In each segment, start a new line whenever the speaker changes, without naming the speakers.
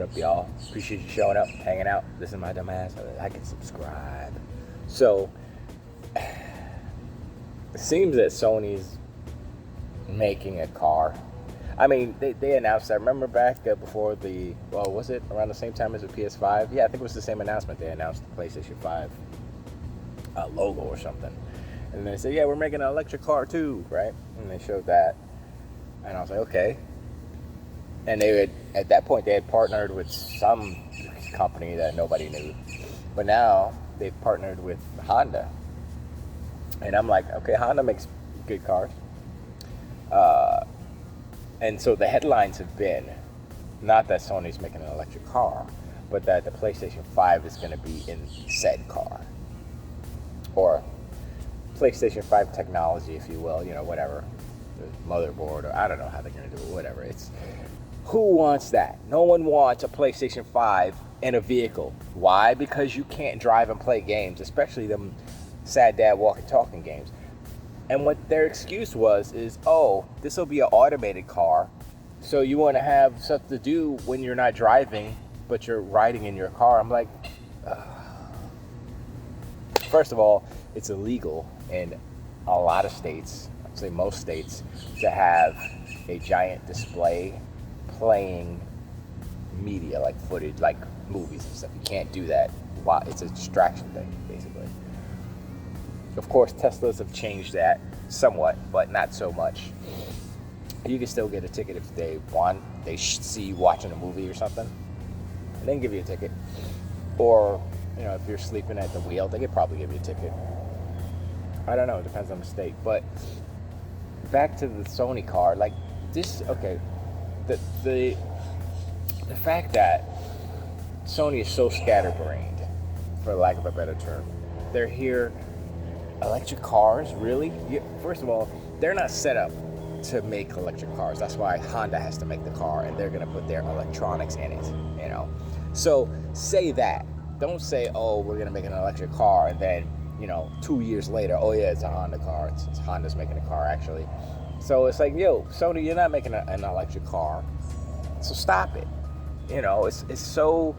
up, y'all? Appreciate you showing up, hanging out. This is my dumb ass. Like and subscribe. So, it seems that Sony's making a car. I mean, they announced that. Remember back before was it around the same time as the PS5? Yeah, I think it was the same announcement. They announced the PlayStation 5 logo or something. And they said, yeah, we're making an electric car too, right? And they showed that. And I was like, okay. And at that point, they had partnered with some company that nobody knew. But now they've partnered with Honda. And I'm like, okay, Honda makes good cars. And so the headlines have been, not that Sony's making an electric car, but that the PlayStation 5 is going to be in said car. Or PlayStation 5 technology, if you will, whatever. The motherboard, or I don't know how they're going to do it, whatever. Who wants that? No one wants a PlayStation 5 in a vehicle. Why? Because you can't drive and play games, especially them sad dad walking talking games. And what their excuse is, oh, this will be an automated car, so you want to have stuff to do when you're not driving, but you're riding in your car. I'm like, first of all, it's illegal in a lot of states, I'd say most states, to have a giant display playing media, like footage, like movies and stuff. You can't do that. It's a distraction thing, basically. Of course, Teslas have changed that somewhat, but not so much. You can still get a ticket if they want. They see you watching a movie or something, and they can give you a ticket. Or, if you're sleeping at the wheel, they could probably give you a ticket. I don't know. It depends on the state. But back to the Sony car, like this. Okay, the fact that Sony is so scatterbrained, for lack of a better term, they're here. Electric cars, really? First of all, they're not set up to make electric cars. That's why Honda has to make the car, and they're going to put their electronics in it, So say that. Don't say, oh, we're going to make an electric car, and then, 2 years later, oh, yeah, it's a Honda car. It's Honda's making a car, actually. So it's like, yo, Sony, you're not making an electric car, so stop it. It's so...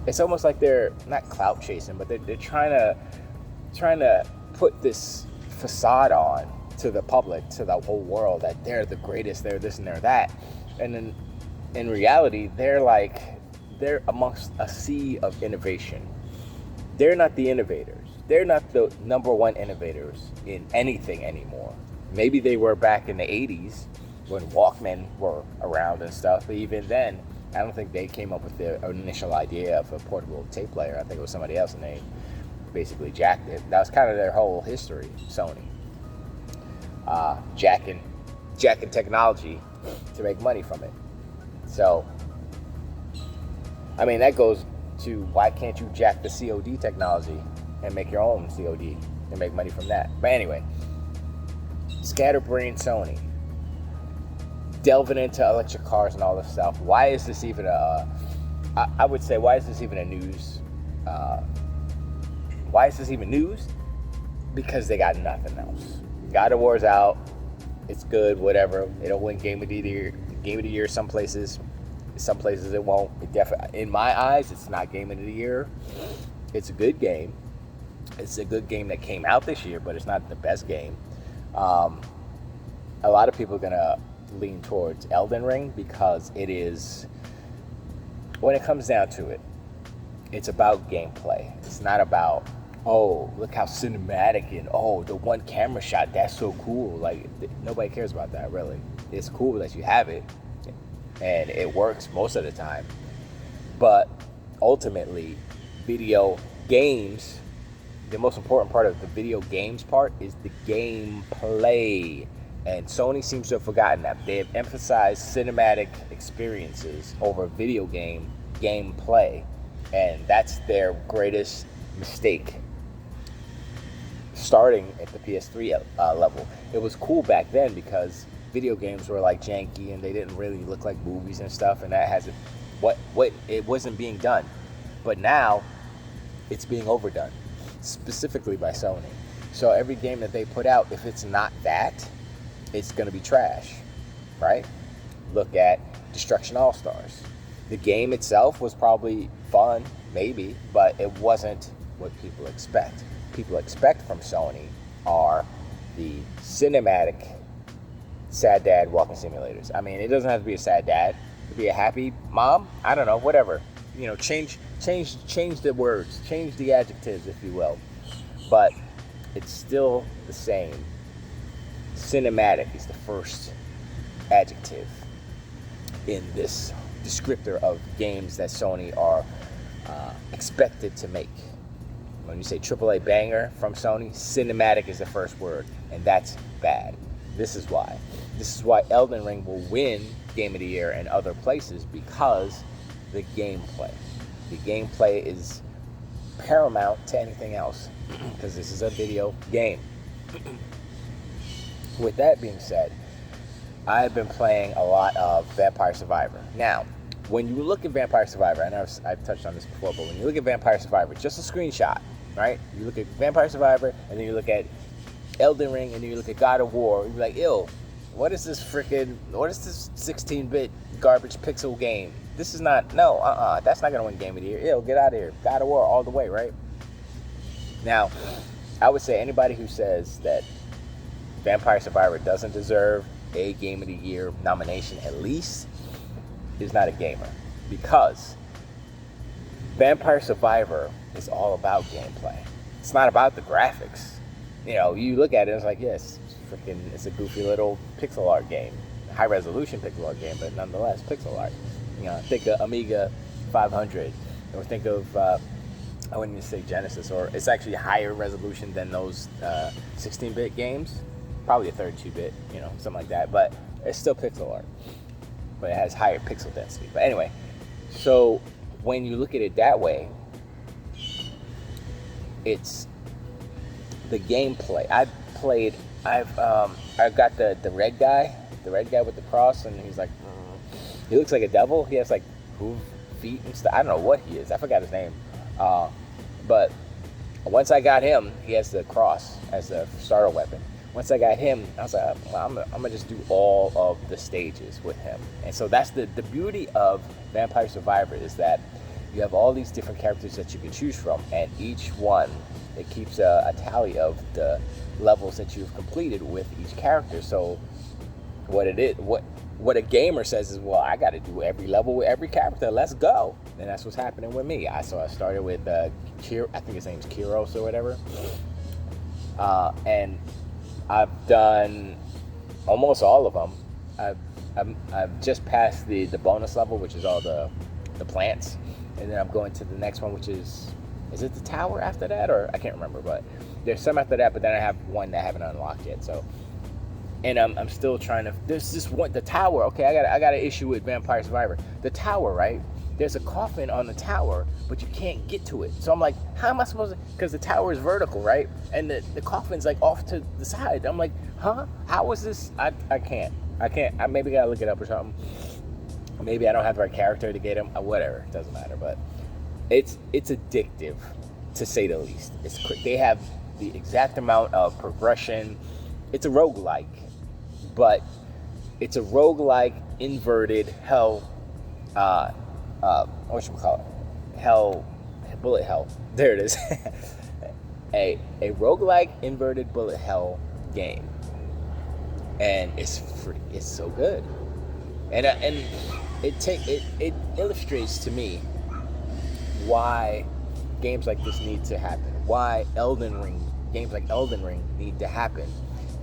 It's almost like they're not clout chasing, but they're trying to put this facade on to the public, to the whole world, that they're the greatest, they're this and they're that. And then in reality, they're amongst a sea of innovation. They're not the innovators. They're not the number one innovators in anything anymore. Maybe they were back in the 80s when Walkman were around and stuff, but even then, I don't think they came up with the initial idea of a portable tape player. I think it was somebody else, and they basically jacked it. That was kind of their whole history, Sony. Jacking technology to make money from it. So, I mean, that goes to why can't you jack the COD technology and make your own COD and make money from that? But anyway, scatterbrained Sony. Delving into electric cars and all this stuff. Why is this even I would say, why is this even a news? Why is this even news? Because they got nothing else. God of War's out. It's good, whatever. It'll win Game of the Year some places. Some places it won't. In my eyes, it's not Game of the Year. It's a good game. It's a good game that came out this year, but it's not the best game. A lot of people are going to lean towards Elden Ring because it is, when it comes down to it, it's about gameplay. It's not about, oh, look how cinematic and, oh, the one camera shot, that's so cool. Like, nobody cares about that, really. It's cool that you have it, and it works most of the time. But ultimately, video games, the most important part of the video games part is the gameplay. And Sony seems to have forgotten that. They have emphasized cinematic experiences over video game gameplay. And that's their greatest mistake. Starting at the PS3 level. It was cool back then because video games were like janky and they didn't really look like movies and stuff. And that hasn't, it wasn't being done. But now, it's being overdone. Specifically by Sony. So every game that they put out, if it's not that, it's going to be trash, right? Look at Destruction All-Stars. The game itself was probably fun, maybe, but it wasn't what people expect. People expect from Sony are the cinematic sad dad walking simulators. I mean, it doesn't have to be a sad dad. It could be a happy mom. I don't know, whatever. You know, change the words, change the adjectives, if you will. But it's still the same. Cinematic is the first adjective in this descriptor of games that Sony are expected to make. When you say AAA banger from Sony, cinematic is the first word, and that's bad. This is why. This is why Elden Ring will win Game of the Year in other places, because the gameplay. The gameplay is paramount to anything else, because this is a video game. With that being said, I've been playing a lot of Vampire Survivor. Now, when you look at Vampire Survivor, I know I've touched on this before, but when you look at Vampire Survivor, just a screenshot, right? You look at Vampire Survivor, and then you look at Elden Ring, and then you look at God of War, you're like, ew, what is this 16-bit garbage pixel game? This is not, that's not going to win Game of the Year. Ew, get out of here. God of War all the way, right? Now, I would say anybody who says that Vampire Survivor doesn't deserve a Game of the Year nomination at least is not a gamer, because Vampire Survivor is all about gameplay. It's not about the graphics. You know, you look at it, it's like, yes, it's a goofy little pixel art game, high resolution pixel art game, but nonetheless pixel art. You know, think of Amiga 500, or think of I wouldn't even say Genesis, or it's actually higher resolution than those 16-bit games, probably a 32-bit, you know, something like that, but it's still pixel art, but it has higher pixel density. But anyway, so when you look at it that way, it's the gameplay. I got the red guy with the cross, and he's like, he looks like a devil. He has like hoof feet and stuff. I don't know what he is. I forgot his name. But once I got him, he has the cross as a starter weapon. Once I got him, I was like, well, I'm gonna just do all of the stages with him. And so that's the beauty of Vampire Survivor, is that you have all these different characters that you can choose from, and each one, it keeps a tally of the levels that you've completed with each character. So what a gamer says is, well, I got to do every level with every character. Let's go. And that's what's happening with me. I started with I think his name's Kyros or whatever, and I've done almost all of them. I've just passed the bonus level, which is all the plants, and then I'm going to the next one, which is it the tower after that, or I can't remember, but there's some after that, but then I have one that I haven't unlocked yet. So, and I'm still trying to. There's this one, the tower. Okay, I got an issue with Vampire Survivor. The tower, right? There's a coffin on the tower, but you can't get to it. So I'm like, how am I supposed to? Because the tower is vertical, right? And the coffin's like off to the side. I'm like, huh? How is this? I can't. I maybe gotta look it up or something. Maybe I don't have the right character to get him. Whatever, it doesn't matter. But it's addictive, to say the least. They have the exact amount of progression. It's a roguelike, but it's a roguelike inverted hell. Whatchamacallit? Bullet hell. There it is. a roguelike inverted bullet hell game, and it's so good, and it illustrates to me why games like this need to happen, why games like Elden Ring need to happen,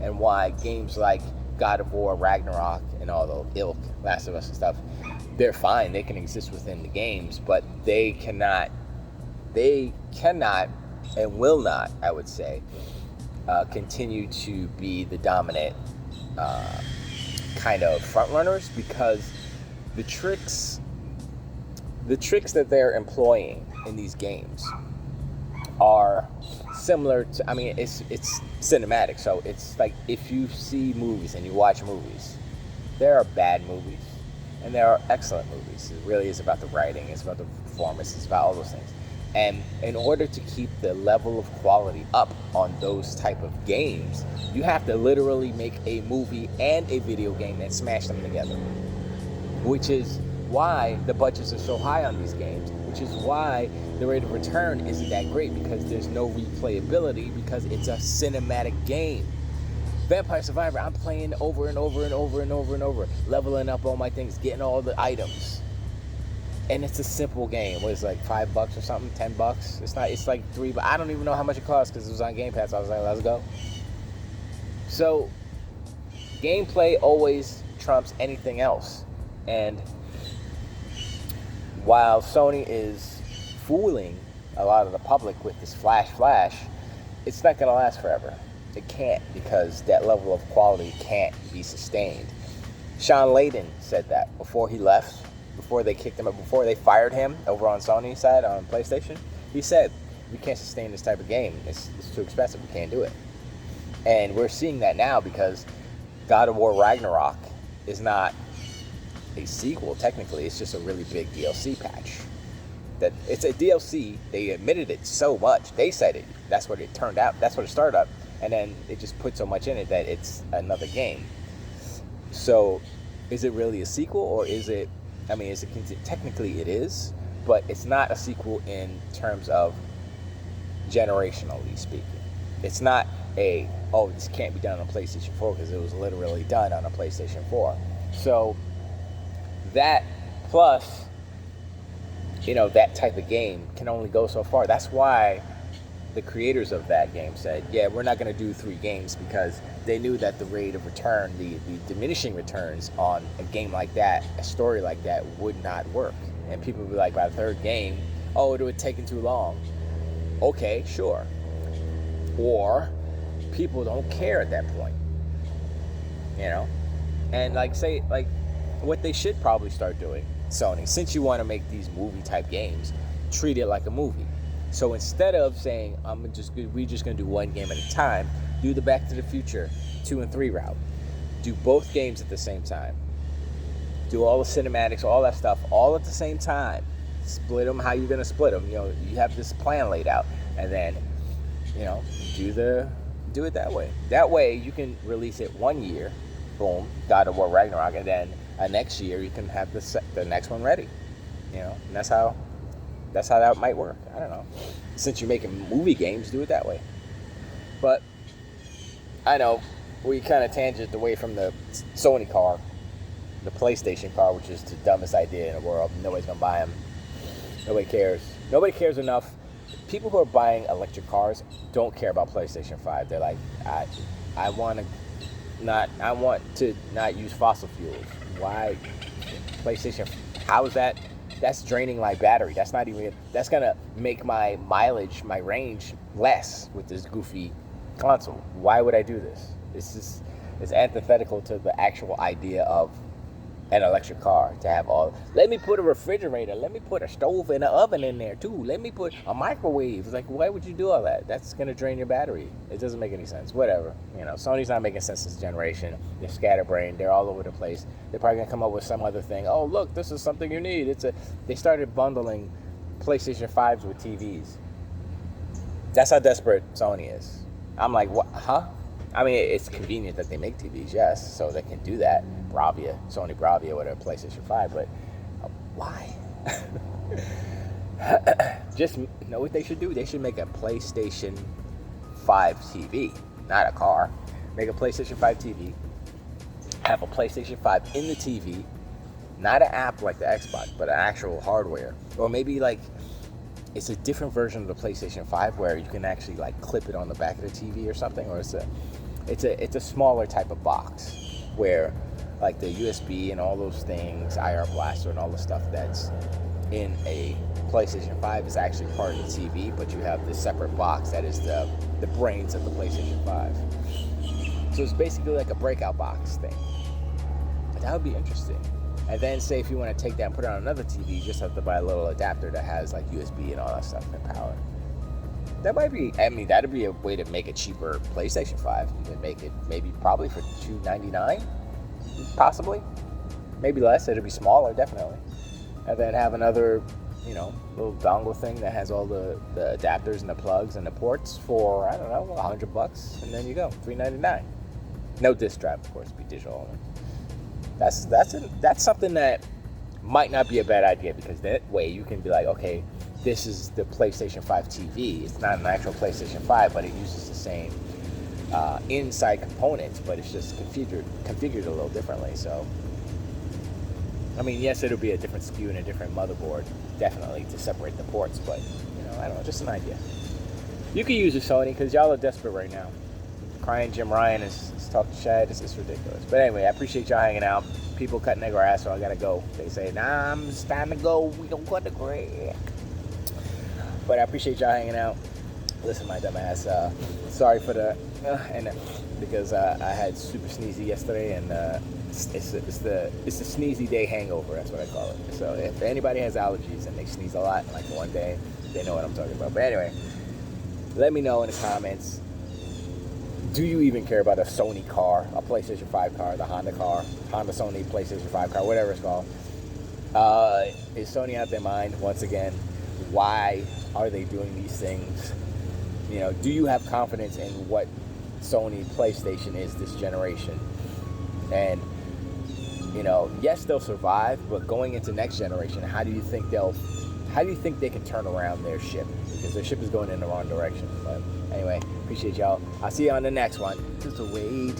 and why games like God of War, Ragnarok, and all the ilk, Last of Us and stuff, they're fine. They can exist within the games, but they cannot and will not, I would say, continue to be the dominant kind of front runners, because the tricks that they're employing in these games are similar to, I mean, it's cinematic, so it's like if you see movies and you watch movies, there are bad movies and there are excellent movies. It really is about the writing, it's about the performance, it's about all those things. And in order to keep the level of quality up on those type of games, you have to literally make a movie and a video game and smash them together, which is why the budgets are so high on these games, which is why the rate of return isn't that great, because there's no replayability, because it's a cinematic game. Vampire Survivor, I'm playing over and over and over and over and over, leveling up all my things, getting all the items. And it's a simple game. What is it, like $5 or something? $10? It's not. It's like $3. But I don't even know how much it costs because it was on Game Pass. I was like, let's go. So, gameplay always trumps anything else. And while Sony is fooling a lot of the public with this flash, it's not going to last forever. It can't, because that level of quality can't be sustained. Shawn Laden said that before he left, before they kicked him up, before they fired him over on Sony's side on PlayStation. He said, we can't sustain this type of game. It's too expensive. We can't do it. And we're seeing that now, because God of War Ragnarok is not a sequel technically. It's just a really big DLC patch. That it's a DLC. They admitted it so much. They said it. That's what it turned out. That's what it started up. And then it just put so much in it that it's another game. So, is it really a sequel, or is it? I mean, technically it is, but it's not a sequel in terms of generationally speaking. It's not this can't be done on PlayStation 4 because it was literally done on a PlayStation 4. So that plus, that type of game can only go so far. That's why the creators of that game said, yeah, we're not going to do 3 games, because they knew that the rate of return, the diminishing returns on a game like that, a story like that, would not work. And people would be like, by the 3rd game, it would have taken too long. Okay, sure. Or people don't care at that point. And what they should probably start doing, Sony, since you want to make these movie type games, treat it like a movie. So instead of saying, we're just going to do one game at a time, do the Back to the Future 2 and 3 route. Do both games at the same time. Do all the cinematics, all that stuff, all at the same time. Split them how you're going to split them. You have this plan laid out. And then, do it that way. That way you can release it 1 year, boom, God of War Ragnarok, and then next year you can have the next one ready. And that's how that might work. I don't know. Since you're making movie games, do it that way. But I know we kind of tangent away from the Sony car, the PlayStation car, which is the dumbest idea in the world. Nobody's going to buy them. Nobody cares. Nobody cares enough. People who are buying electric cars don't care about PlayStation 5. They're like, I want to not use fossil fuels. Why? PlayStation, how is that? That's draining my battery. That's going to make my mileage, my range less with this goofy console. Why would I do this? It's antithetical to the actual idea of an electric car, to have let me put a refrigerator, let me put a stove and an oven in there too, let me put a microwave. It's like, why would you do all that? That's going to drain your battery. It doesn't make any sense. Whatever. Sony's not making sense this generation. They're scatterbrained. They're all over the place. They're probably going to come up with some other thing. Oh, look, this is something you need. They started bundling PlayStation 5s with TVs. That's how desperate Sony is. I'm like, what? Huh? I mean, it's convenient that they make TVs, yes, so they can do that. Sony Bravia with a PlayStation 5, but why? Just know what they should do. They should make a PlayStation 5 TV, not a car. Make a PlayStation 5 TV, have a PlayStation 5 in the TV, not an app like the Xbox, but an actual hardware. Or maybe it's a different version of the PlayStation 5 where you can actually clip it on the back of the TV or something, or it's a smaller type of box where the USB and all those things, IR blaster and all the stuff that's in a PlayStation 5 is actually part of the TV, but you have this separate box that is the brains of the PlayStation 5. So it's basically like a breakout box thing. That would be interesting. And then say if you want to take that and put it on another TV, you just have to buy a little adapter that has USB and all that stuff and power. That might be, that'd be a way to make a cheaper PlayStation 5. You can make it probably for $299, possibly. Maybe less, it'll be smaller, definitely. And then have another, little dongle thing that has all the adapters and the plugs and the ports for, I don't know, $100, and then you go, $399. No disc drive, of course, be digital only. That's something that might not be a bad idea, because that way you can be like, okay, this is the PlayStation 5 TV. It's not an actual PlayStation 5, but it uses the same inside components, but it's just configured a little differently. So, I mean, yes, it'll be a different SKU and a different motherboard, definitely, to separate the ports, but, you know, I don't know, just an idea. You can use a Sony, because y'all are desperate right now. Crying Jim Ryan is talking shit. It's ridiculous. But anyway, I appreciate y'all hanging out. People cutting their grass, so I gotta go. They say, nah, it's time to go. We don't cut the grass. But I appreciate y'all hanging out. Listen, my dumb ass. Sorry for the because I had super sneezy yesterday, and it's the sneezy day hangover. That's what I call it. So if anybody has allergies and they sneeze a lot, like one day, they know what I'm talking about. But anyway, let me know in the comments. Do you even care about a Sony car, a PlayStation 5 car, the Honda Sony PlayStation 5 car, whatever it's called? Is Sony out their mind once again? Why are they doing these things? You know, do you have confidence in what Sony PlayStation is this generation? And, you know, yes, they'll survive, but going into next generation, how do you think they can turn around their ship? Because their ship is going in the wrong direction. But anyway, appreciate y'all. I'll see you on the next one. Just wait.